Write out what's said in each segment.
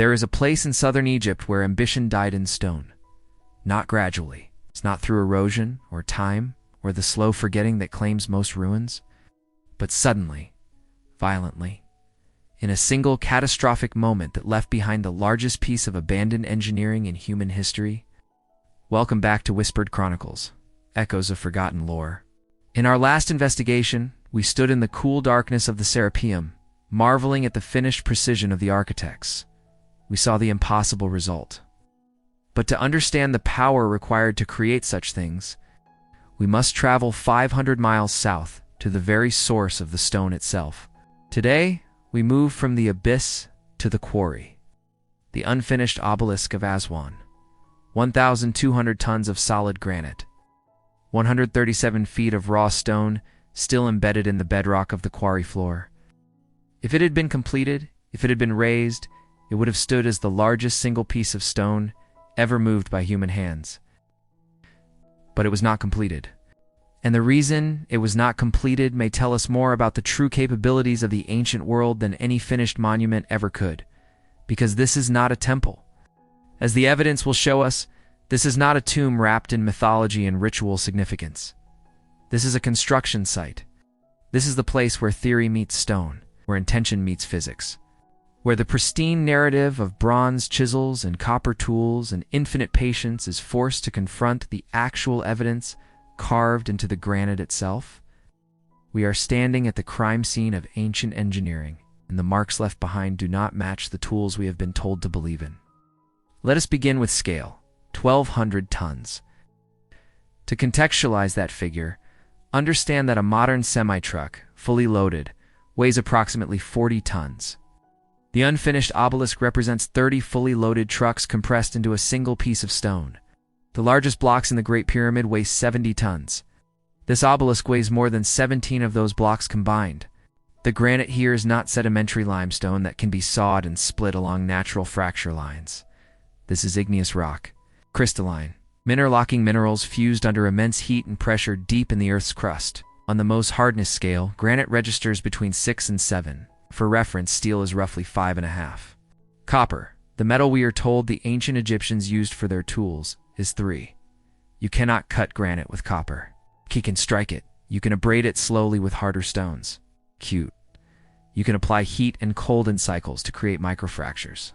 There is a place in southern Egypt where ambition died in stone. Not gradually. It's not through erosion or time or the slow forgetting that claims most ruins, but suddenly, violently, in a single catastrophic moment that left behind the largest piece of abandoned engineering in human history. Welcome back to Whispered Chronicles, echoes of forgotten lore. In our last investigation, we stood in the cool darkness of the Serapeum, marveling at the finished precision of the architects. We saw the impossible result. But to understand the power required to create such things, we must travel 500 miles south to the very source of the stone itself. Today, we move from the abyss to the quarry, the unfinished obelisk of Aswan. 1,200 tons of solid granite, 137 feet of raw stone still embedded in the bedrock of the quarry floor. If it had been completed, if it had been raised, it would have stood as the largest single piece of stone ever moved by human hands. But it was not completed. And the reason it was not completed may tell us more about the true capabilities of the ancient world than any finished monument ever could. Because this is not a temple. As the evidence will show us, this is not a tomb wrapped in mythology and ritual significance. This is a construction site. This is the place where theory meets stone, where intention meets physics, where the pristine narrative of bronze chisels and copper tools and infinite patience is forced to confront the actual evidence carved into the granite itself. We are standing at the crime scene of ancient engineering, and the marks left behind do not match the tools we have been told to believe in. Let us begin with scale, 1,200 tons. To contextualize that figure, understand that a modern semi-truck, fully loaded, weighs approximately 40 tons. The unfinished obelisk represents 30 fully loaded trucks compressed into a single piece of stone. The largest blocks in the Great Pyramid weigh 70 tons. This obelisk weighs more than 17 of those blocks combined. The granite here is not sedimentary limestone that can be sawed and split along natural fracture lines. This is igneous rock, crystalline, interlocking minerals fused under immense heat and pressure deep in the Earth's crust. On the Mohs hardness scale, granite registers between 6 and 7. For reference, steel is roughly 5.5. Copper, the metal we are told the ancient Egyptians used for their tools, is 3. You cannot cut granite with copper. You can strike it. You can abrade it slowly with harder stones. Cute. You can apply heat and cold in cycles to create microfractures.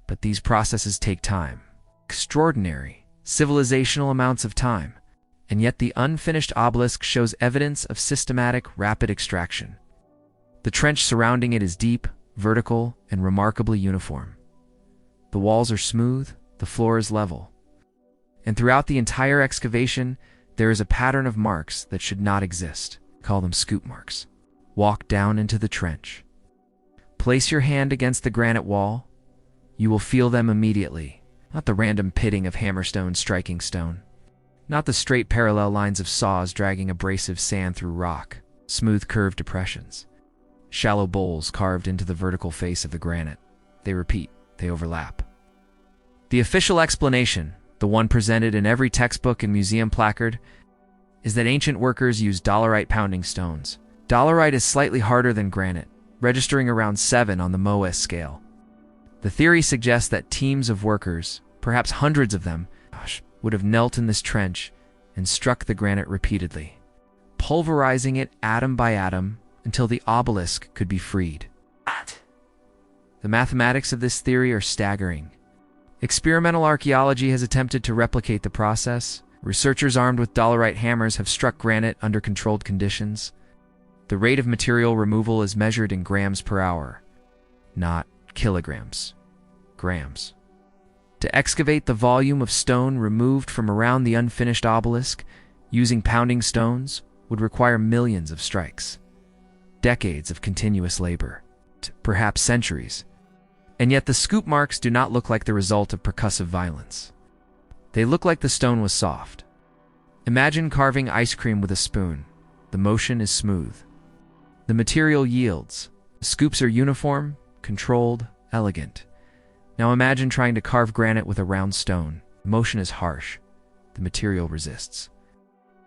But these processes take time. Extraordinary, civilizational amounts of time. And yet the unfinished obelisk shows evidence of systematic, rapid extraction. The trench surrounding it is deep, vertical, and remarkably uniform. The walls are smooth, the floor is level. And throughout the entire excavation, there is a pattern of marks that should not exist. Call them scoop marks. Walk down into the trench. Place your hand against the granite wall. You will feel them immediately. Not the random pitting of hammerstone striking stone. Not the straight parallel lines of saws dragging abrasive sand through rock. Smooth curved depressions. Shallow bowls carved into the vertical face of the granite. They repeat. They overlap. The official explanation, the one presented in every textbook and museum placard, is that ancient workers used diorite pounding stones. Diorite is slightly harder than granite, registering around 7 on the Mohs scale. The theory suggests that teams of workers, perhaps hundreds of them, would have knelt in this trench and struck the granite repeatedly, pulverizing it atom by atom until the obelisk could be freed. The mathematics of this theory are staggering. Experimental archaeology has attempted to replicate the process. Researchers armed with diorite hammers have struck granite under controlled conditions. The rate of material removal is measured in grams per hour, not kilograms, grams. To excavate the volume of stone removed from around the unfinished obelisk using pounding stones would require millions of strikes, decades of continuous labor, perhaps centuries. And yet the scoop marks do not look like the result of percussive violence. They look like the stone was soft. Imagine carving ice cream with a spoon. The motion is smooth. The material yields. The scoops are uniform, controlled, elegant. Now imagine trying to carve granite with a round stone. The motion is harsh. The material resists.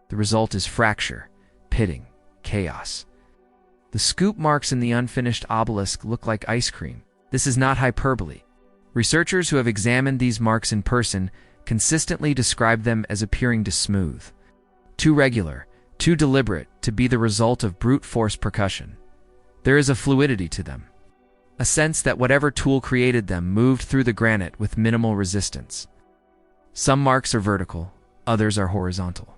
The result is fracture, pitting, chaos. The scoop marks in the unfinished obelisk look like ice cream. This is not hyperbole. Researchers who have examined these marks in person consistently describe them as appearing too smooth, too regular, too deliberate to be the result of brute force percussion. There is a fluidity to them, a sense that whatever tool created them moved through the granite with minimal resistance. Some marks are vertical, others are horizontal.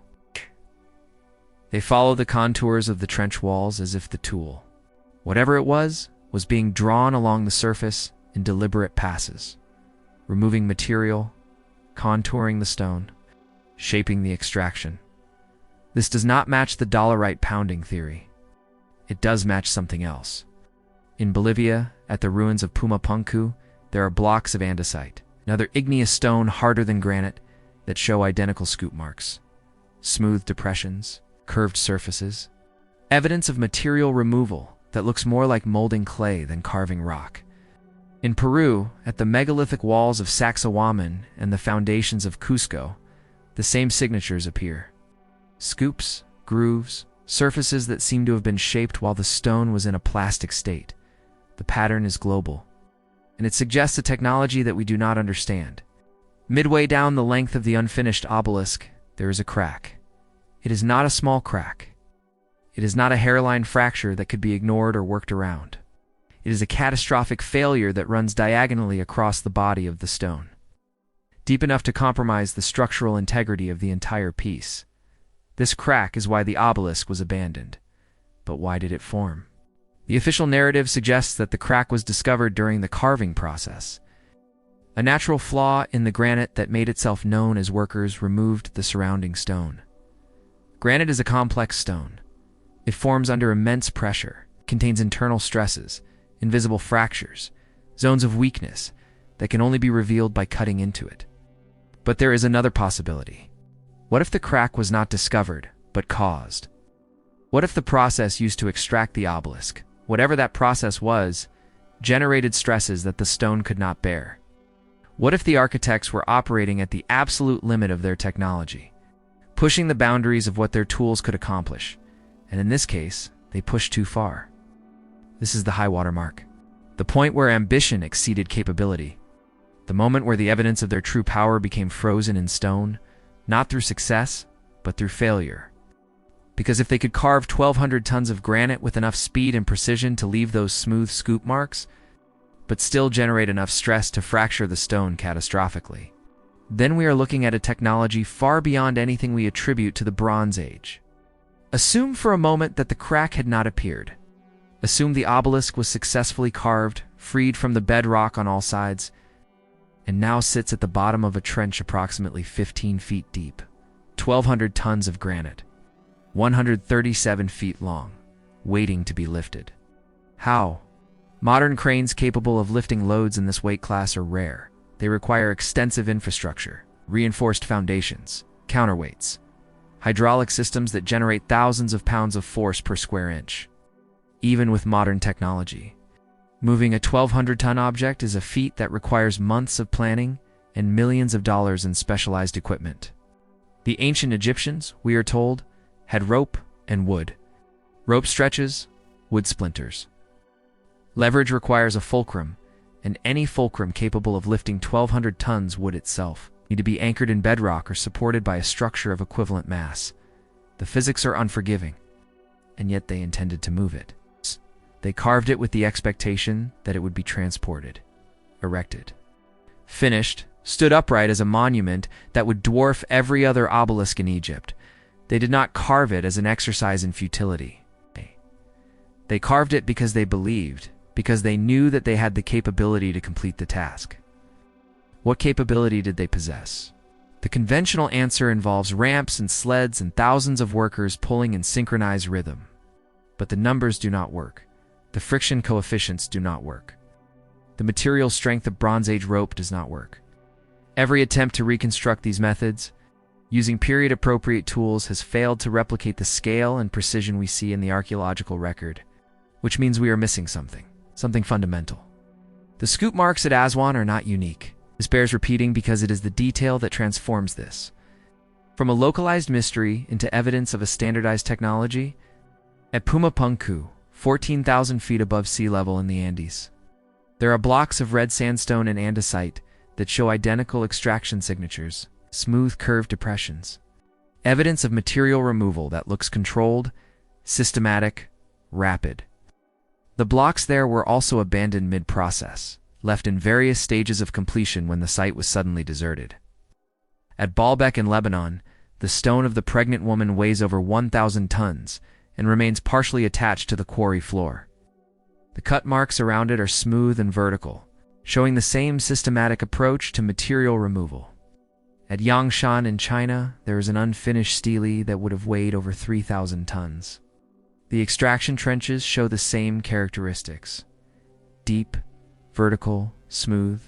They follow the contours of the trench walls as if the tool, whatever it was being drawn along the surface in deliberate passes, removing material, contouring the stone, shaping the extraction. This does not match the diorite pounding theory. It does match something else. In Bolivia, at the ruins of Pumapunku, there are blocks of andesite, another igneous stone harder than granite, that show identical scoop marks, smooth depressions, curved surfaces, evidence of material removal that looks more like molding clay than carving rock. In Peru, at the megalithic walls of Sacsayhuaman and the foundations of Cusco, the same signatures appear. Scoops, grooves, surfaces that seem to have been shaped while the stone was in a plastic state. The pattern is global, and it suggests a technology that we do not understand. Midway down the length of the unfinished obelisk, there is a crack. It is not a small crack. It is not a hairline fracture that could be ignored or worked around. It is a catastrophic failure that runs diagonally across the body of the stone, deep enough to compromise the structural integrity of the entire piece. This crack is why the obelisk was abandoned. But why did it form? The official narrative suggests that the crack was discovered during the carving process, a natural flaw in the granite that made itself known as workers removed the surrounding stone. Granite is a complex stone. It forms under immense pressure, contains internal stresses, invisible fractures, zones of weakness that can only be revealed by cutting into it. But there is another possibility. What if the crack was not discovered, but caused? What if the process used to extract the obelisk, whatever that process was, generated stresses that the stone could not bear? What if the architects were operating at the absolute limit of their technology, pushing the boundaries of what their tools could accomplish, and in this case, they pushed too far? This is the high water mark, the point where ambition exceeded capability, the moment where the evidence of their true power became frozen in stone, not through success, but through failure. Because if they could carve 1,200 tons of granite with enough speed and precision to leave those smooth scoop marks, but still generate enough stress to fracture the stone catastrophically, then we are looking at a technology far beyond anything we attribute to the Bronze Age. Assume for a moment that the crack had not appeared. Assume the obelisk was successfully carved, freed from the bedrock on all sides, and now sits at the bottom of a trench approximately 15 feet deep, 1,200 tons of granite, 137 feet long, waiting to be lifted. How? Modern cranes capable of lifting loads in this weight class are rare. They require extensive infrastructure, reinforced foundations, counterweights, hydraulic systems that generate thousands of pounds of force per square inch. Even with modern technology, moving a 1,200-ton object is a feat that requires months of planning and millions of dollars in specialized equipment. The ancient Egyptians, we are told, had rope and wood. Rope stretches, wood splinters. Leverage requires a fulcrum, and any fulcrum capable of lifting 1,200 tons would itself need to be anchored in bedrock or supported by a structure of equivalent mass. The physics are unforgiving, and yet they intended to move it. They carved it with the expectation that it would be transported, erected, finished, stood upright as a monument that would dwarf every other obelisk in Egypt. They did not carve it as an exercise in futility. They carved it because they believed, because they knew that they had the capability to complete the task. What capability did they possess? The conventional answer involves ramps and sleds and thousands of workers pulling in synchronized rhythm. But the numbers do not work. The friction coefficients do not work. The material strength of Bronze Age rope does not work. Every attempt to reconstruct these methods, using period-appropriate tools, has failed to replicate the scale and precision we see in the archaeological record, which means we are missing something fundamental. The scoop marks at Aswan are not unique. This bears repeating because it is the detail that transforms this from a localized mystery into evidence of a standardized technology. At Pumapunku, 14,000 feet above sea level in the Andes, There are blocks of red sandstone and andesite that show identical extraction signatures, smooth curved depressions. Evidence of material removal that looks controlled, systematic, rapid. The blocks there were also abandoned mid-process, left in various stages of completion when the site was suddenly deserted. At Baalbek in Lebanon, the stone of the pregnant woman weighs over 1,000 tons and remains partially attached to the quarry floor. The cut marks around it are smooth and vertical, showing the same systematic approach to material removal. At Yangshan in China, there is an unfinished stele that would have weighed over 3,000 tons. The extraction trenches show the same characteristics. Deep, vertical, smooth.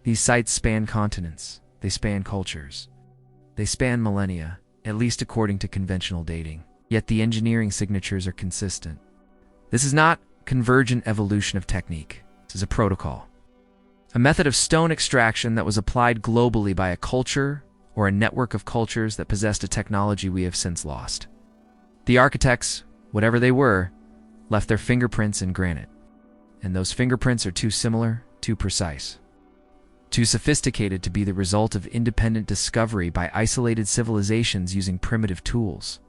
These sites span continents. They span cultures. They span millennia, at least according to conventional dating. Yet the engineering signatures are consistent. This is not convergent evolution of technique. This is a protocol. A method of stone extraction that was applied globally by a culture or a network of cultures that possessed a technology we have since lost. The architects, whatever they were, left their fingerprints in granite. And those fingerprints are too similar, too precise, too sophisticated to be the result of independent discovery by isolated civilizations using primitive tools.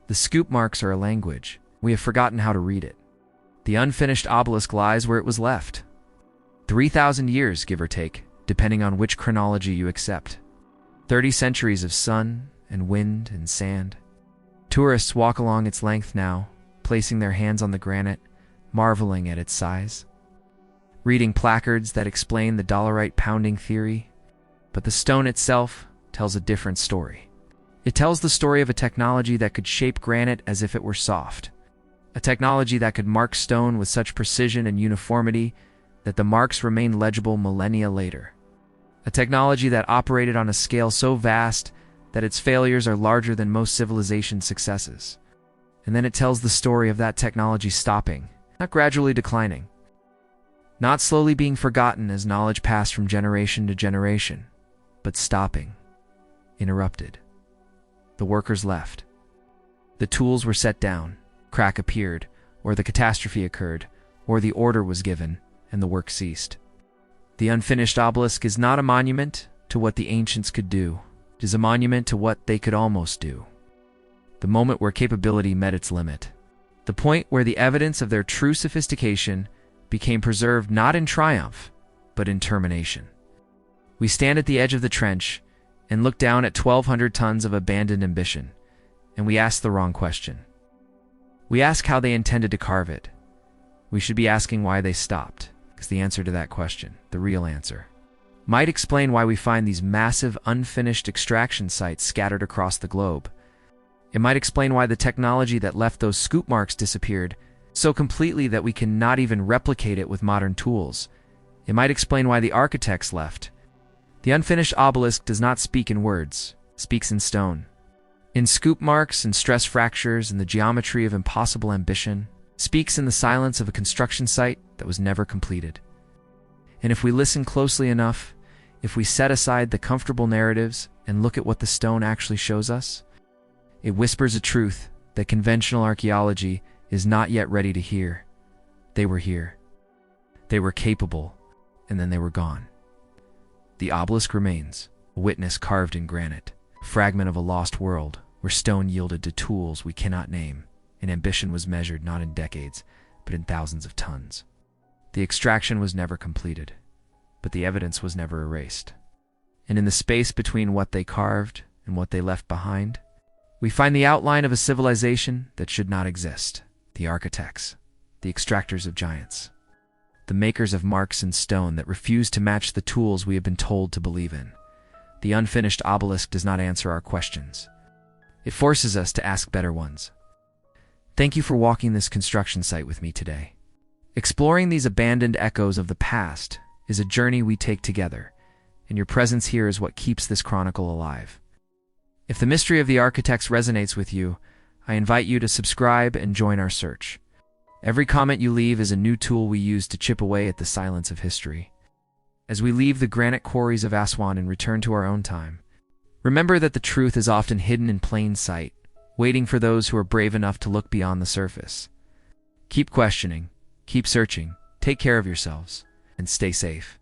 The scoop marks are a language. We have forgotten how to read it. The unfinished obelisk lies where it was left. 3,000 years, give or take, depending on which chronology you accept. 30 centuries of sun and wind and sand. Tourists walk along its length now, placing their hands on the granite, marveling at its size. Reading placards that explain the diorite pounding theory, but the stone itself tells a different story. It tells the story of a technology that could shape granite as if it were soft. A technology that could mark stone with such precision and uniformity that the marks remain legible millennia later. A technology that operated on a scale so vast that its failures are larger than most civilization's successes. And then it tells the story of that technology stopping, not gradually declining, not slowly being forgotten as knowledge passed from generation to generation, but stopping, interrupted. The workers left. The tools were set down, crack appeared, or the catastrophe occurred, or the order was given, and the work ceased. The unfinished obelisk is not a monument to what the ancients could do. It is a monument to what they could almost do. The moment where capability met its limit. The point where the evidence of their true sophistication became preserved not in triumph, but in termination. We stand at the edge of the trench and look down at 1,200 tons of abandoned ambition, and we ask the wrong question. We ask how they intended to carve it. We should be asking why they stopped, because the answer to that question, the real answer, might explain why we find these massive unfinished extraction sites scattered across the globe. It might explain why the technology that left those scoop marks disappeared so completely that we cannot even replicate it with modern tools. It might explain why the architects left. The unfinished obelisk does not speak in words, it speaks in stone. In scoop marks and stress fractures and the geometry of impossible ambition, speaks in the silence of a construction site that was never completed. And if we listen closely enough, if we set aside the comfortable narratives and look at what the stone actually shows us, it whispers a truth that conventional archaeology is not yet ready to hear. They were here. They were capable, and then they were gone. The obelisk remains, a witness carved in granite, a fragment of a lost world where stone yielded to tools we cannot name, and ambition was measured not in decades, but in thousands of tons. The extraction was never completed, but the evidence was never erased. And in the space between what they carved and what they left behind, we find the outline of a civilization that should not exist. The architects, the extractors of giants, the makers of marks in stone that refuse to match the tools we have been told to believe in. The unfinished obelisk does not answer our questions. It forces us to ask better ones. Thank you for walking this construction site with me today. Exploring these abandoned echoes of the past is a journey we take together, and your presence here is what keeps this chronicle alive. If the mystery of the architects resonates with you, I invite you to subscribe and join our search. Every comment you leave is a new tool we use to chip away at the silence of history. As we leave the granite quarries of Aswan and return to our own time, remember that the truth is often hidden in plain sight, waiting for those who are brave enough to look beyond the surface. Keep questioning, keep searching, take care of yourselves. and stay safe.